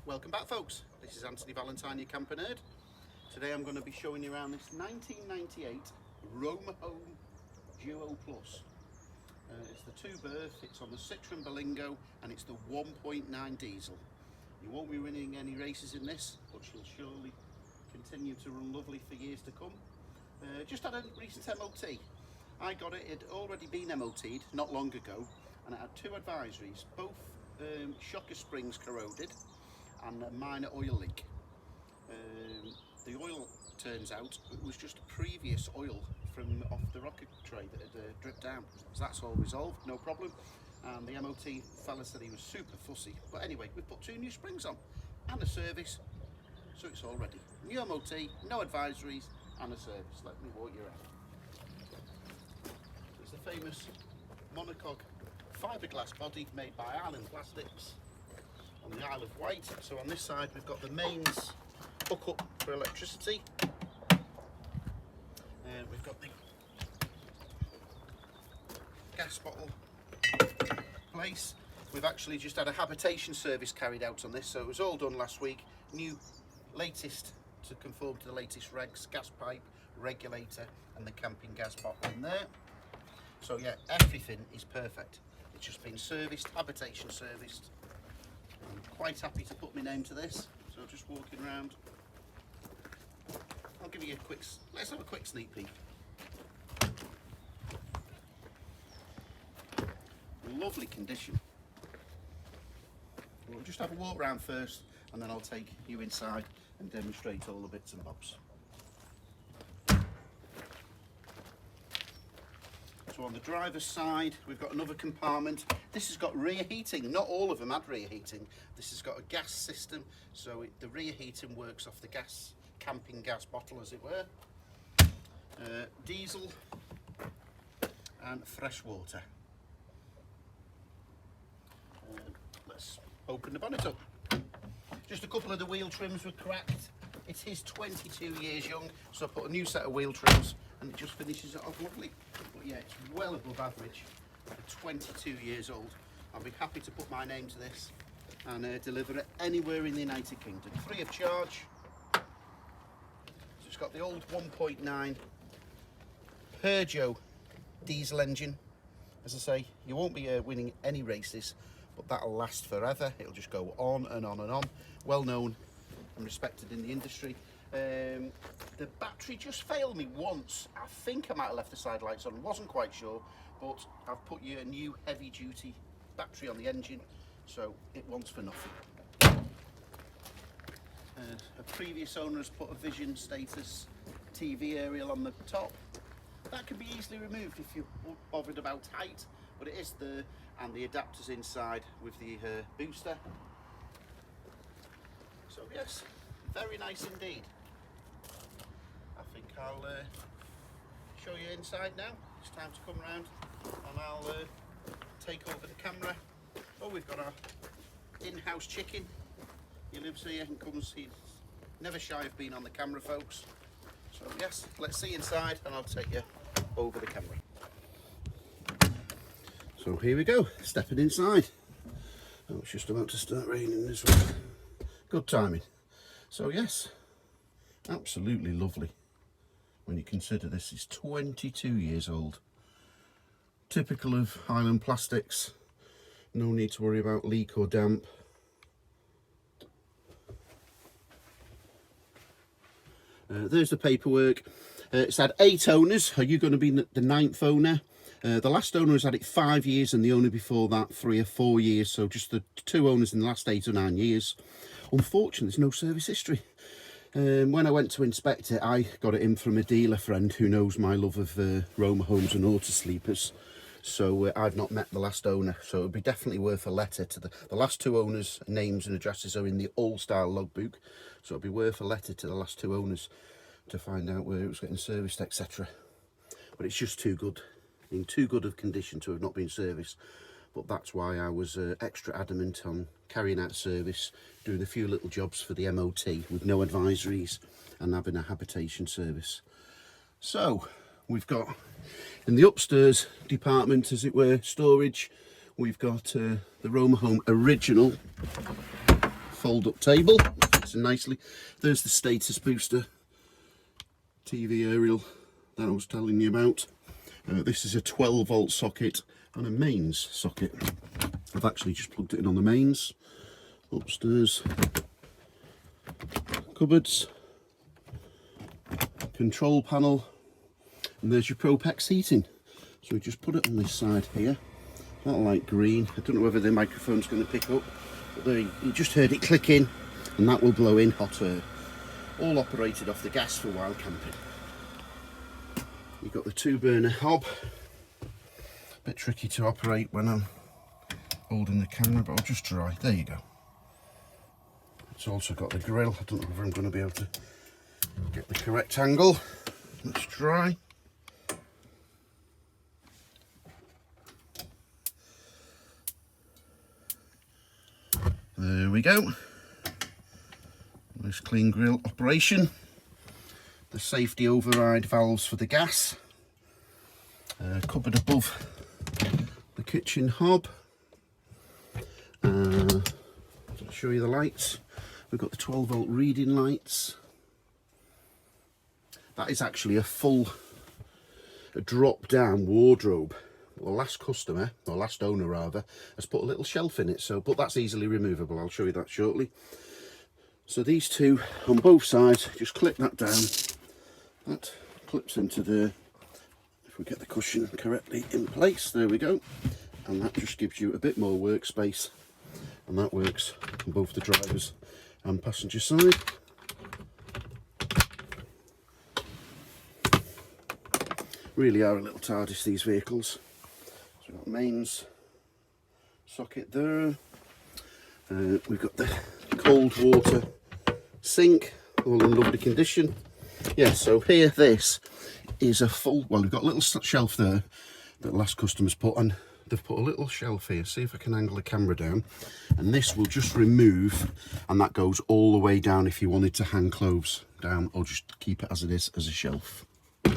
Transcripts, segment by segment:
Welcome back, folks. This is Anthony Valentine, your camper nerd. Today I'm going to be showing you around this 1998 Romahome Duo Plus. It's the 2-berth, it's on the Citroen Berlingo, and it's the 1.9 diesel. You won't be winning any races in this, but she'll surely continue to run lovely for years to come. Just had a recent MOT. I got it, it had already been MOT'd not long ago, and it had 2 advisories, both shocker springs corroded and a minor oil leak. The oil, turns out, it was just previous oil from off the rocket tray that had dripped down. So that's all resolved, no problem. And the MOT fella said he was super fussy. But anyway, we've put 2 new springs on and a service, so it's all ready. New MOT, no advisories, and a service. Let me walk you around. It's the famous monocoque fiberglass body made by Plastics on the Isle of Wight. So on this side we've got the mains hook up for electricity. We've got the gas bottle place. We've actually just had a habitation service carried out on this, so it was all done last week. New, latest to conform to the latest regs, gas pipe, regulator and the camping gas bottle in there. So yeah, everything is perfect. It's just been serviced, habitation serviced. I'm quite happy to put my name to this, so just walking around. I'll give you a quick, let's have a quick sneak peek. Lovely condition. We'll just have a walk around first, and then I'll take you inside and demonstrate all the bits and bobs. So on the driver's side, we've got another compartment. This has got rear heating. Not all of them had rear heating. This has got a gas system, so the rear heating works off the gas, camping gas bottle, as it were. Diesel and fresh water. Let's open the bonnet up. Just a couple of the wheel trims were cracked. It is 22 years young, so I put a new set of wheel trims and it just finishes it off lovely. But yeah, it's well above average for 22 years old. I'll be happy to put my name to this and deliver it anywhere in the United Kingdom, free of charge. So it's got the old 1.9 Peugeot diesel engine. As I say, you won't be winning any races, but that'll last forever. It'll just go on and on and on. Well known and respected in the industry. The battery just failed me once. I think I might have left the side lights on, wasn't quite sure, but I've put you a new heavy duty battery on the engine, so it wants for nothing. A previous owner has put a vision status TV aerial on the top. That can be easily removed if you're bothered about height, but it is there, and the adapters inside with the booster. So yes, very nice indeed. I think I'll show you inside now. It's time to come round and I'll take over the camera. Oh, we've got our in-house chicken. He lives here and comes, he's never shy of being on the camera, folks. So yes, let's see inside and I'll take you over the camera. So here we go, stepping inside. Oh, it's just about to start raining as well. Good timing. So yes, absolutely lovely when you consider this is 22 years old. Typical of Highland Plastics. No need to worry about leak or damp. There's the paperwork. It's had 8 owners. Are you going to be the 9th owner? The last owner has had it 5 years and the owner before that 3 or 4 years. So just the 2 owners in the last 8 or 9 years. Unfortunately, there's no service history. When I went to inspect it, I got it in from a dealer friend who knows my love of Romahomes and auto sleepers. So I've not met the last owner, so it would be definitely worth a letter to the last 2 owners. Names and addresses are in the old style logbook, so it'd be worth a letter to the last 2 owners to find out where it was getting serviced, etc. But it's just too good, in too good of condition to have not been serviced. But that's why I was extra adamant on carrying out service, doing a few little jobs for the MOT with no advisories and having a habitation service. So we've got in the upstairs department, as it were, storage, we've got the Romahome original fold-up table. It's nicely. There's the status booster TV aerial that I was telling you about. This is a 12-volt socket and a mains socket. I've actually just plugged it in on the mains. Upstairs, cupboards, control panel, and there's your Propex heating. So we just put it on this side here. That light green. I don't know whether the microphone's going to pick up, but there you just heard it click in, and that will blow in hot air. All operated off the gas for wild camping. You've got the 2-burner hob. A bit tricky to operate when I'm holding the camera, but I'll just try. There you go. It's also got the grill. I don't know if I'm going to be able to get the correct angle. Let's try. There we go. Nice clean grill operation. The safety override valves for the gas. Cupboard above the kitchen hob. I'll show you the lights. We've got the 12-volt reading lights. That is actually a drop-down wardrobe. The last customer, or last owner rather, has put a little shelf in it, but that's easily removable. I'll show you that shortly. So these two on both sides, just clip that down. That clips into there. If we get the cushion correctly in place, there we go. And that just gives you a bit more workspace. And that works on both the driver's and passenger side. Really are a little TARDIS, these vehicles. So we've got mains socket there. We've got the cold water sink, all in lovely condition. Yeah, so here this is a full, well, we've got a little shelf there that the last customer's put, and they've put a little shelf here. See if I can angle the camera down. And this will just remove, and that goes all the way down if you wanted to hang clothes down, or just keep it as it is as a shelf. All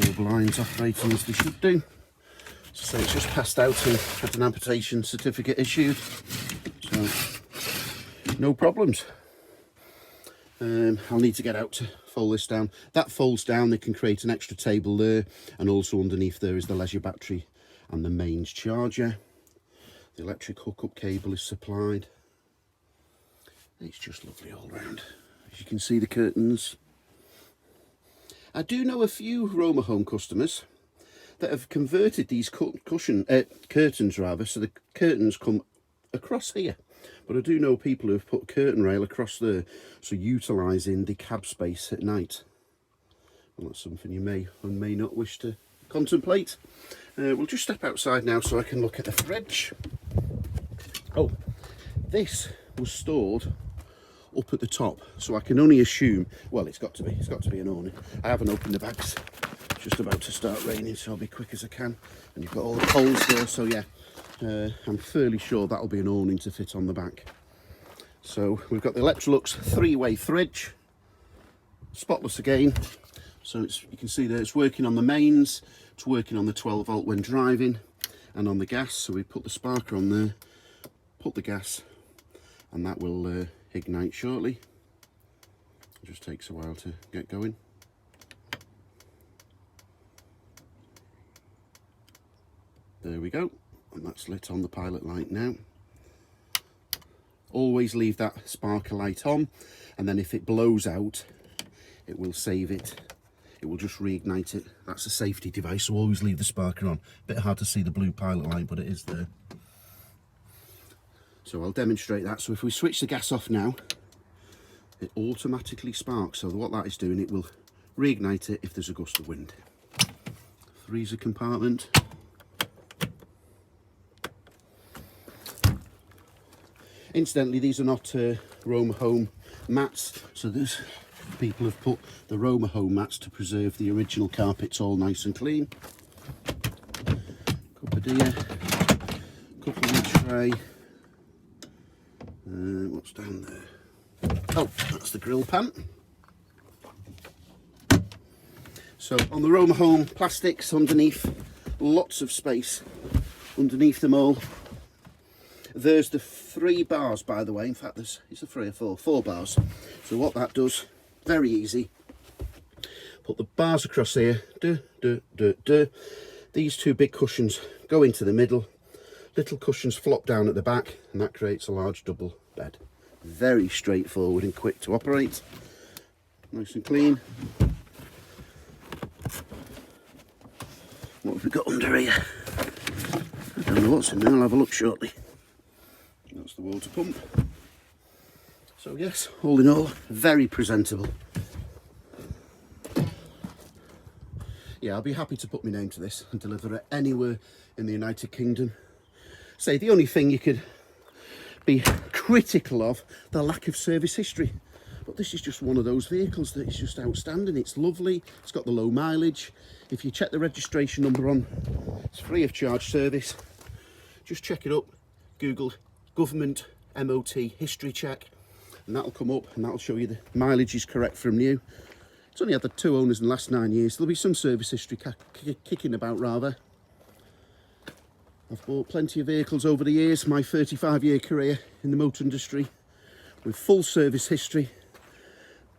the blinds operating as they should do. So it's just passed out and had an amputation certificate issued. So no problems. I'll need to get out to fold this down. That folds down, they can create an extra table there, and also underneath there is the leisure battery and the mains charger. The electric hookup cable is supplied. It's just lovely all round. As you can see, the curtains. I do know a few Romahome customers that have converted these curtains rather, so the curtains come across here. But I do know people who have put a curtain rail across there, so utilising the cab space at night. Well, that's something you may or may not wish to contemplate. We'll just step outside now so I can look at the fridge. Oh, this was stored up at the top, so I can only assume, well, it's got to be an awning. I haven't opened the bags. It's just about to start raining, so I'll be quick as I can. And you've got all the poles there, so yeah, I'm fairly sure that'll be an awning to fit on the back. So we've got the Electrolux 3-way fridge, spotless again. So you can see there it's working on the mains, it's working on the 12-volt when driving, and on the gas. So we put the sparker on there, put the gas, and that will ignite shortly. It just takes a while to get going. There we go, and that's lit on the pilot light now. Always leave that sparker light on, and then if it blows out, it will save it. It will just reignite it. That's a safety device, so always leave the sparker on. Bit hard to see the blue pilot light, but it is there. So I'll demonstrate that. So if we switch the gas off now, it automatically sparks. So what that is doing, it will reignite it if there's a gust of wind. Freezer compartment. Incidentally, these are not Romahome mats, so there's people have put the Romahome mats to preserve the original carpets all nice and clean. Cupboard here, cookery tray. What's down there? Oh, that's the grill pan. So on the Romahome plastics underneath, lots of space underneath them all. there's the 3 bars, by the way. In fact, it's a 3 or 4 bars. So what that does, very easy. Put the bars across here. These 2 big cushions go into the middle. Little cushions flop down at the back, and that creates a large double bed. Very straightforward and quick to operate. Nice and clean. What have we got under here? I don't know what's in there, I'll have a look shortly. That's the water pump. So yes, all in all, very presentable. Yeah, I'll be happy to put my name to this and deliver it anywhere in the United Kingdom. Say, the only thing you could be critical of, the lack of service history. But this is just one of those vehicles that is just outstanding. It's lovely, it's got the low mileage. If you check the registration number on, it's free of charge service. Just check it up, Google government MOT history check, and that'll come up and that'll show you the mileage is correct from new. It's only had the 2 owners in the last 9 years. There'll be some service history kicking about rather. I've bought plenty of vehicles over the years, my 35-year career in the motor industry, with full service history.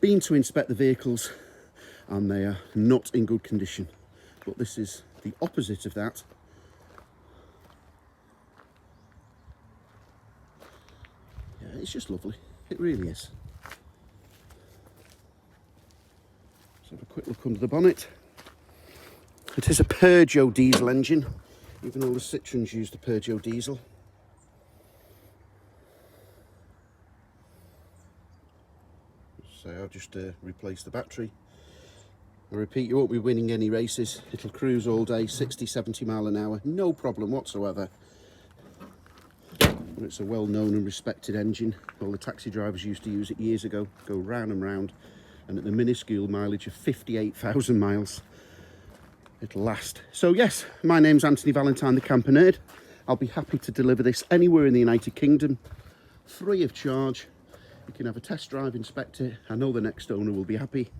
Been to inspect the vehicles and they are not in good condition. But this is the opposite of that. Yeah, it's just lovely. It really is. Let's have a quick look under the bonnet. It is a Peugeot diesel engine. Even all the Citroens use the Peugeot diesel. So I'll just replace the battery. I repeat, you won't be winning any races. It'll cruise all day, 60, 70 mile an hour, no problem whatsoever. But it's a well-known and respected engine. All the taxi drivers used to use it years ago, go round and round. And at the minuscule mileage of 58,000 miles, it'll last. So yes, my name's Anthony Valentine, the Camper Nerd. I'll be happy to deliver this anywhere in the United Kingdom, free of charge. You can have a test drive, inspect it. I know the next owner will be happy.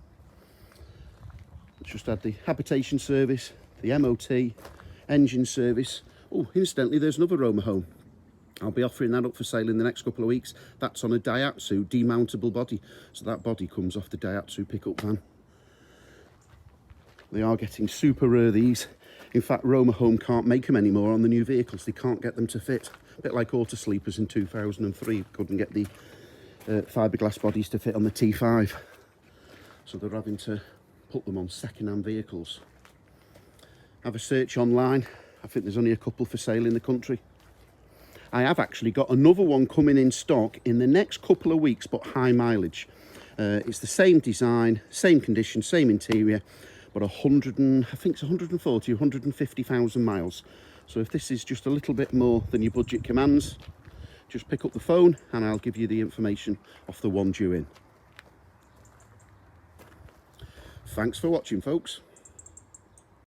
Let's just add the habitation service, the MOT, engine service. Oh, incidentally, there's another Romahome. I'll be offering that up for sale in the next couple of weeks. That's on a Daihatsu demountable body. So that body comes off the Daihatsu pickup van. They are getting super rare, these. In fact, Romahome can't make them anymore on the new vehicles. They can't get them to fit. A bit like Auto Sleepers in 2003. Couldn't get the fiberglass bodies to fit on the T5. So they're having to put them on second-hand vehicles. Have a search online. I think there's only a couple for sale in the country. I have actually got another one coming in stock in the next couple of weeks, but high mileage. It's the same design, same condition, same interior, but I think it's 140, 150,000 miles. So if this is just a little bit more than your budget commands, just pick up the phone and I'll give you the information off the one due in. Thanks for watching, folks.